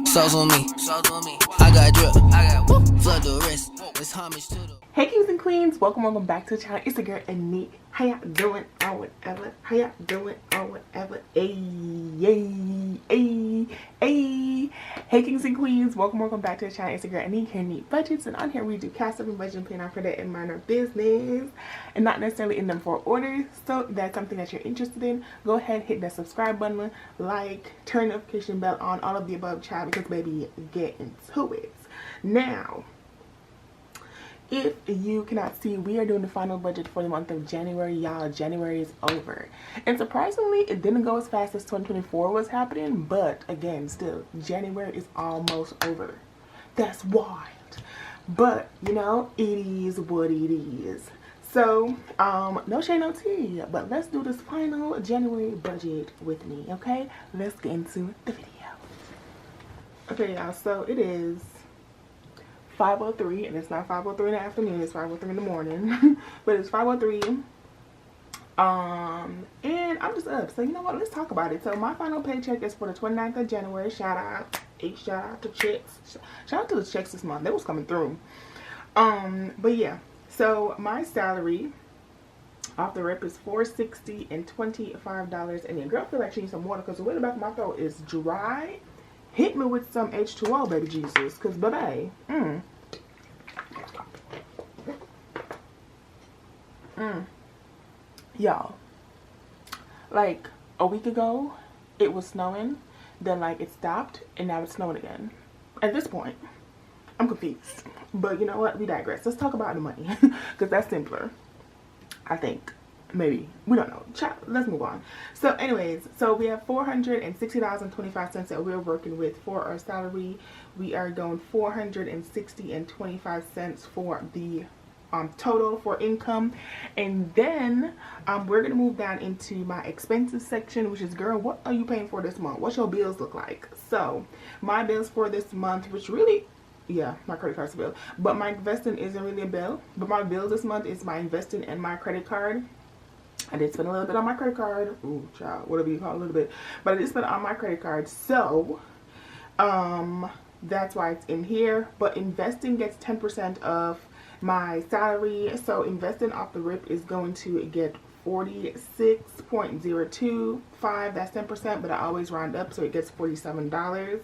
Sauce on me. I got drip. Flood the rest. It's homage to the. Hey kings and queens, welcome back to the channel. It's the girl Anique. How y'all doing on whatever? How y'all doing on whatever? Hey kings and queens, welcome back to the channel. It's the girl Anique here, Neat Budgets, and on here we do cash up and budget, plan out for that and minor business, and not necessarily in them for orders. So if that's something that you're interested in, go ahead, hit that subscribe button, like, turn the notification bell on, all of the above, child, because baby, get into it. Now, if you cannot see, we are doing the final budget for the month of January, y'all. January is over. And surprisingly, it didn't go as fast as 2024 was happening. But again, still, January is almost over. That's wild. But, you know, it is what it is. So, no shade, no tea. But let's do this final January budget with me, okay? Let's get into the video. Okay, y'all. So, it is 5:03, and it's not 5:03 in the afternoon, it's 5:03 in the morning. But it's 5:03, and I'm just up. So you know what, let's talk about it. So my final paycheck is for the 29th of January. Shout out to checks. Shout out to the checks this month. They was coming through. But yeah, so my salary off the rip is $460 and $25. And then girl, I feel like she needs some water because the way the back of my throat is dry. Hit me with some H2O, baby Jesus, because baby, y'all, like a week ago, it was snowing, then like it stopped, and now it's snowing again. At this point, I'm confused, but you know what, we digress. Let's talk about the money, because that's simpler, I think. Maybe, we don't know. Let's move on. So anyways, so we have $460.25 that we're working with for our salary. We are going $460.25 for the total for income, and then we're gonna move down into my expenses section, which is, girl, what are you paying for this month? What's your bills look like? So my bills for this month, which really, yeah, my credit card's a bill, but my investing isn't really a bill. But my bills this month is my investing and my credit card. I did spend a little bit on my credit card. Ooh, child, whatever you call it, a little bit. But I did spend on my credit card. So, that's why it's in here. But investing gets 10% of my salary. So, investing off the rip is going to get 46.025. That's 10%, but I always round up, so it gets $47.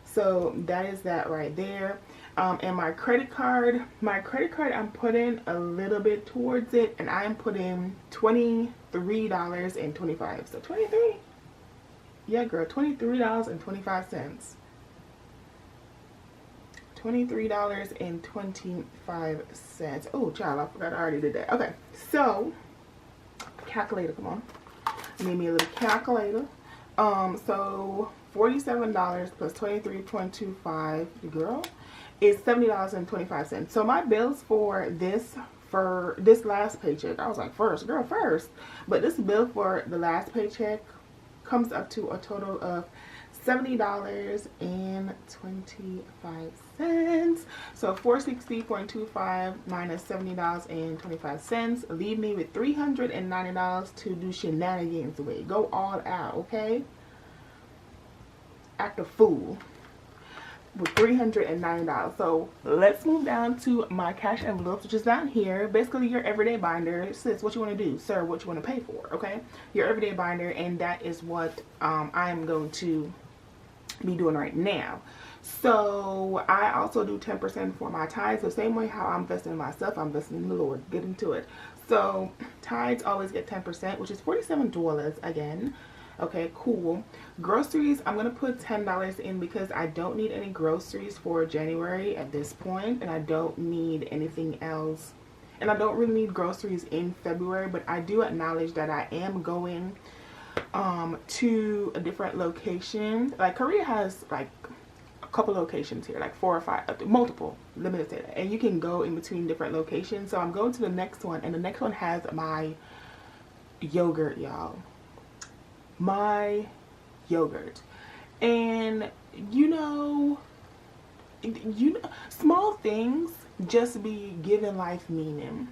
So, that is that right there. And my credit card, I'm putting a little bit towards it, and I'm putting $23.25. So 23? Yeah, girl, $23.25. $23.25. Oh, child, I forgot I already did that. Okay, so calculator, come on. Need me a little calculator. So $47 plus 23.25, girl, is $70.25. So my bills for this last paycheck, I was like, first, but this bill for the last paycheck comes up to a total of $70.25. So $460.25 minus $70.25 leave me with $390 to do shenanigans with. Go all out, okay? Act a fool with $390. So let's move down to my cash envelopes, which is down here. Basically your everyday binder. Sis, what you want to do? Sir, what you want to pay for? Okay, your everyday binder, and that is what I'm going to be doing right now. So I also do 10% for my tithes. The same way how I'm investing in myself, I'm investing in the Lord. Get into it. So tithes always get 10%, which is $47 again. Okay, cool. Groceries, I'm going to put $10 in because I don't need any groceries for January at this point, and I don't need anything else. And I don't really need groceries in February, but I do acknowledge that I am going to a different location. Like Korea has like a couple locations here, like 4 or 5, multiple, let me just say that. And you can go in between different locations. So I'm going to the next one, and the next one has my yogurt, y'all. My yogurt. And you know, small things just be giving life meaning.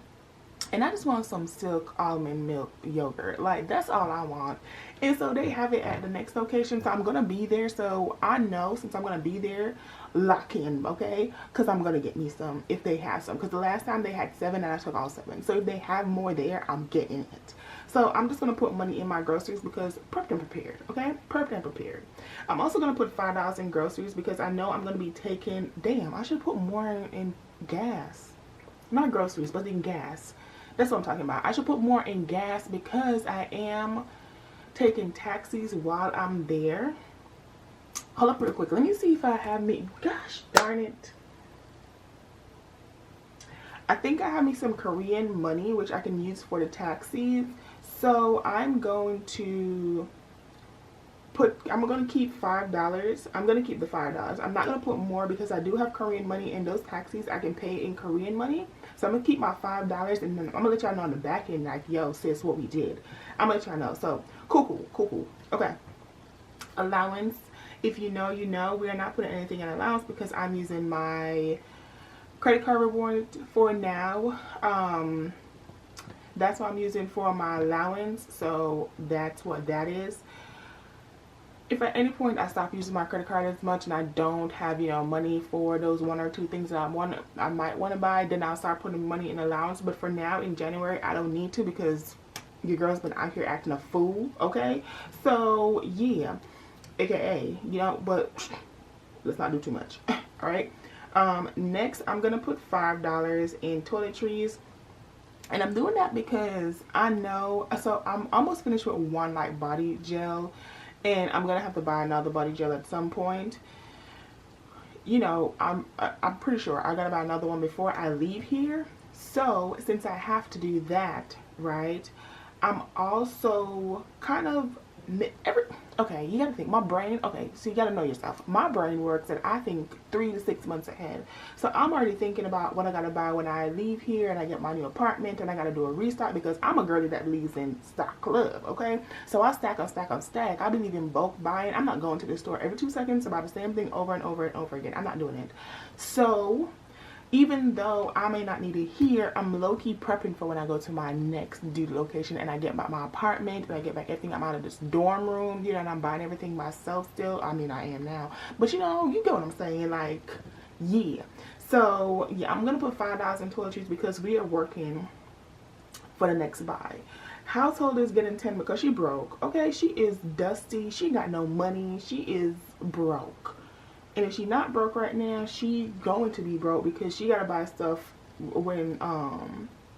And I just want some silk almond milk yogurt. Like, that's all I want. And so they have it at the next location. So I'm going to be there. So I know, since I'm going to be there, lock in, okay? Because I'm going to get me some if they have some. Because the last time they had 7 and I took all 7. So if they have more there, I'm getting it. So I'm just going to put money in my groceries because prepped and prepared, okay? Prepped and prepared. I'm also going to put $5 in groceries because I know I'm going to be taking, damn, I should put more in gas. Not groceries, but in gas. That's what I'm talking about. I should put more in gas because I am taking taxis while I'm there. Hold up real quick. Let me see if I have me. Gosh darn it. I think I have me some Korean money, which I can use for the taxis. So I'm going to keep $5. I'm going to keep the $5. I'm not going to put more because I do have Korean money and those taxis I can pay in Korean money. So I'm going to keep my $5 and then I'm going to let y'all know on the back end, like, yo, sis, what we did. I'm going to let y'all know. So, cool. Okay. Allowance. If you know, you know. We are not putting anything in allowance because I'm using my credit card reward for now. That's what I'm using for my allowance. So, that's what that is. If at any point I stop using my credit card as much and I don't have, you know, money for those 1 or 2 things that I might want to buy, then I'll start putting money in allowance. But for now, in January, I don't need to because your girl's been out here acting a fool, okay? So, yeah, aka, you know, but let's not do too much, all right? Next, I'm going to put $5 in toiletries. And I'm doing that because I know, so I'm almost finished with one like body gel. And I'm going to have to buy another body gel at some point. You know, I'm pretty sure I got to buy another one before I leave here. So, since I have to do that, right, I'm also kind of, okay, you got to think, my brain, okay, so you got to know yourself. My brain works at, I think, 3 to 6 months ahead. So, I'm already thinking about what I got to buy when I leave here and I get my new apartment and I got to do a restock because I'm a girlie that believes in stock club, okay? So, I stack on stack on stack. I believe in bulk buying. I'm not going to the store every 2 seconds to buy the same thing over and over and over again. I'm not doing it. So, even though I may not need it here, I'm low-key prepping for when I go to my next duty location and I get back my apartment and I get back everything. I'm out of this dorm room, you know, and I'm buying everything myself still. I mean, I am now. But, you know, you get what I'm saying. Like, yeah. So, yeah, I'm going to put $5 in toiletries because we are working for the next buy. Household is getting 10 because she broke. Okay, she is dusty. She got no money. She is broke. And if she not broke right now, she going to be broke because she gotta buy stuff when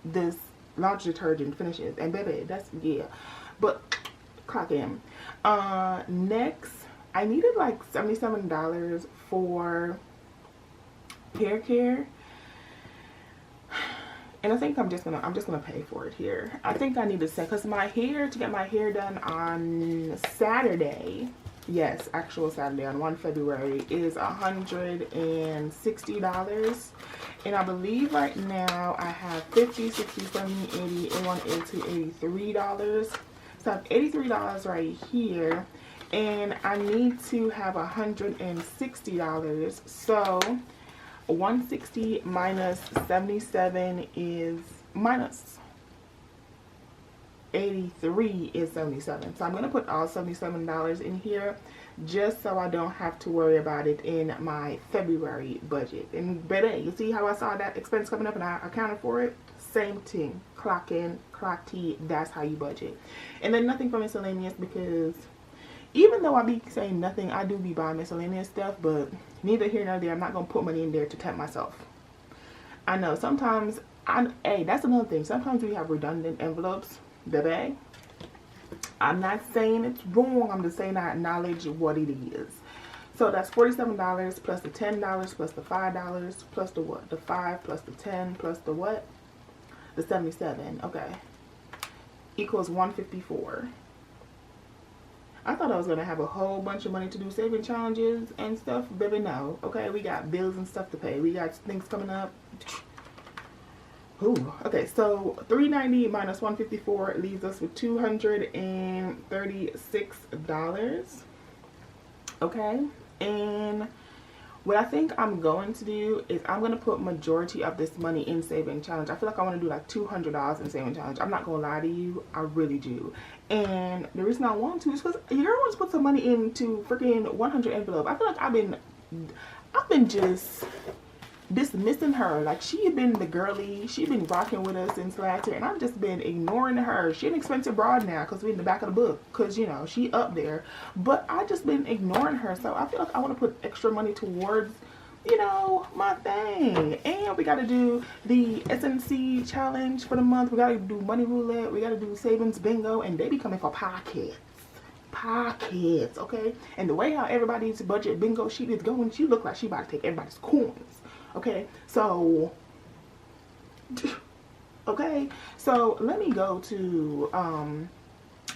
this laundry detergent finishes. And baby, that's, yeah. But clock in. Next, I needed like $77 for hair care. And I think I'm just gonna pay for it here. I think I need to say, because to get my hair done on Saturday. Yes, actual Saturday on 1 February is $160. And I believe right now I have 50, 60, 70, 80, 81, 82, $83. So I have $83 right here. And I need to have $160. So 160 minus 77 is minus 83 is 77. So I'm going to put all $77 in here just so I don't have to worry about it in my February budget. And baby, you see how I saw that expense coming up and I accounted for it? Same thing. Clock in, clock T. That's how you budget. And then nothing for miscellaneous because even though I be saying nothing, I do be buying miscellaneous stuff, but neither here nor there. I'm not going to put money in there to tempt myself. I know sometimes, hey, that's another thing. Sometimes we have redundant envelopes. Baby, I'm not saying it's wrong. I'm just saying I acknowledge what it is. So that's $47 plus the $10 plus the $5 plus the what? The 5 plus the 10 plus the what? The 77. Okay. Equals 154. I thought I was going to have a whole bunch of money to do saving challenges and stuff. Baby, no. Okay, we got bills and stuff to pay. We got things coming up. Ooh, okay, so $390 minus 154 leaves us with $236. Okay, and What I think I'm going to do is I'm going to put majority of this money in saving challenge. I feel like I want to do like $200 in saving challenge. I'm not going to lie to you. I really do. And the reason I want to is because your girl wants to put some money into freaking 100 envelope. I feel like I've been just dismissing her. Like, she had been the girly, she been rocking with us since last year, and I've just been ignoring her. She an expensive broad now because we're in the back of the book, because you know she up there, but I just been ignoring her. So I feel like I want to put extra money towards, you know, my thing. And we got to do the SNC challenge for the month. We got to do money roulette, we got to do savings bingo, and they be coming for pockets, okay? And the way how everybody's budget bingo sheet is going, she look like she about to take everybody's coins. Okay, so let me go to,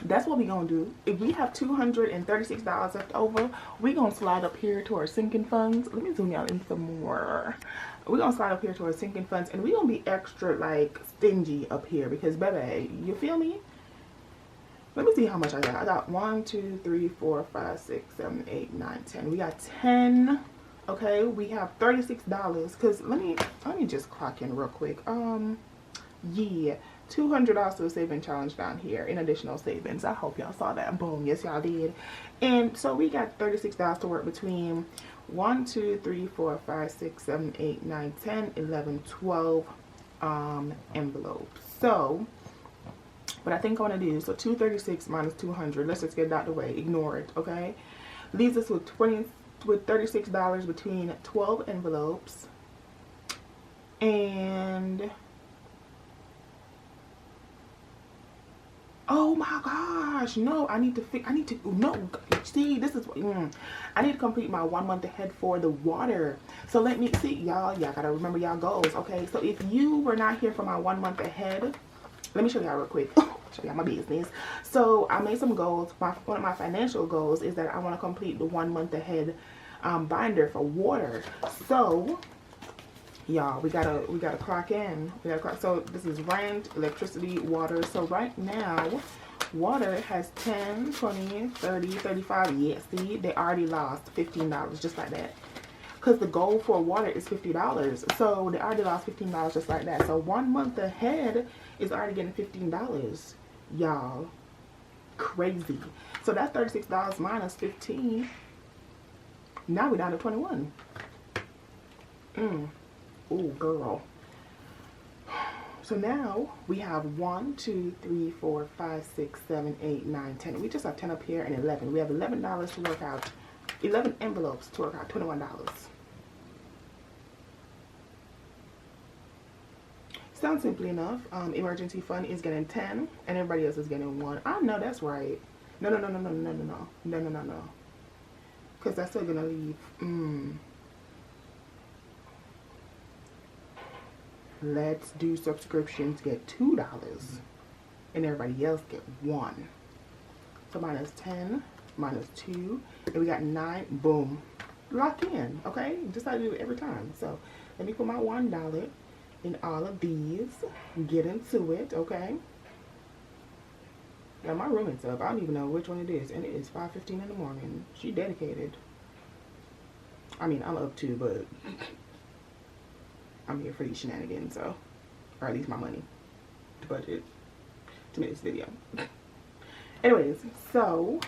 that's what we gonna do. If we have $236 left over, we gonna slide up here to our sinking funds. Let me zoom y'all in some more. We're gonna slide up here to our sinking funds, and we gonna be extra like stingy up here because, baby, you feel me? Let me see how much I got. I got 1, 2, 3, 4, 5, 6, 7, 8, 9, 10. We got 10. Okay, we have $36 because let me just clock in real quick. Yeah, $200 to the saving challenge down here in additional savings. I hope y'all saw that. Boom, yes y'all did. And so we got $36 to work between 1, 2, 3, 4, 5, 6, 7, 8, 9, 10, 11, 12 envelopes. So what I think I want to do, so 236 minus 200, let's just get it out the way, ignore it, okay? Leaves us with $36 between 12 envelopes. And oh my gosh, no, I need to see, this is I need to complete my 1 month ahead for the water. So let me see, y'all gotta remember y'all goals, okay? So if you were not here for my 1 month ahead, let me show y'all real quick. Show y'all my business. So I made some goals. One of my financial goals is that I want to complete the 1 month ahead binder for water. So y'all, we gotta clock in. So this is rent, electricity, water. So right now, water has 10, 20, 30, 35. Yeah, see, they already lost $15 just like that. Because the goal for water is $50. So they already lost $15 just like that. So 1 month ahead is already getting $15. Y'all, crazy. So that's $36 minus 15. Now we're down to 21. Ooh, girl. So now we have 1, 2, 3, 4, 5, 6, 7, 8, 9, 10. We just have 10 up here and 11. We have $11 to work out. 11 envelopes to work out $21. Sounds simple enough. Emergency fund is getting 10 and everybody else is getting 1. I know that's right. No. Because that's still gonna leave. Let's do subscriptions, get $2 and everybody else get 1. So minus 10, minus 2, and we got 9. Boom. Locked in, okay? Just like I do it every time. So let me put my $1 in all of these. Get into it, okay? Now my roommate's up. I don't even know which one it is, and it is 5:15 in the morning. She dedicated. I mean, I'm up too, but I'm here for these shenanigans, so, or at least my money to budget to make this video. Anyways, so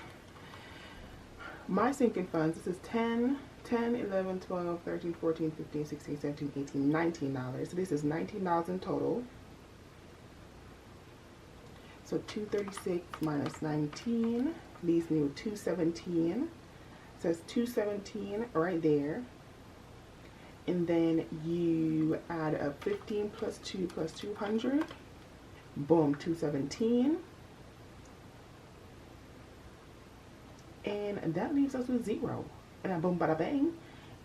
my sinking funds, this is 10, 11, 12, 13, 14, 15, 16, 17, 18, $19. So this is $19 in total. So 236 minus 19 leaves me with 217. So it's 217 right there. And then you add up 15 plus 2 plus 200. Boom, 217. And that leaves us with 0. And a boom, bada bang.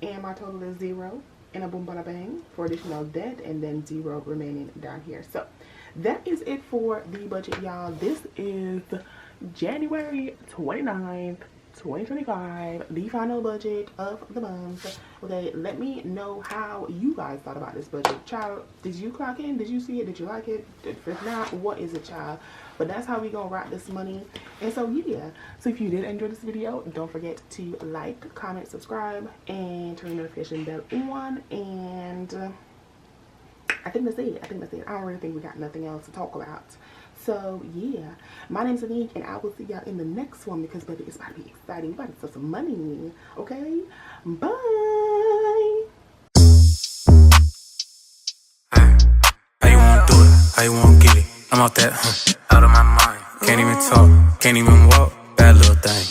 And my total is 0. And a boom, bada bang for additional debt. And then 0 remaining down here. So that is it for the budget, y'all. This is January 29th, 2025, the final budget of the month. Okay, let me know how you guys thought about this budget. Child, did you clock in? Did you see it? Did you like it? If not, what is it, child? But that's how we gonna rock this money. And so yeah, so if you did enjoy this video, don't forget to like, comment, subscribe, and turn the notification bell on. And I think that's it. I don't really think we got nothing else to talk about. So yeah, my name's Anique, and I will see y'all in the next one, because baby, it's about to be exciting. We about to sell some money. Okay, bye. How you wanna do it? How you wanna get it? I'm out that, out of my mind. Can't even talk, can't even walk. Bad little thing.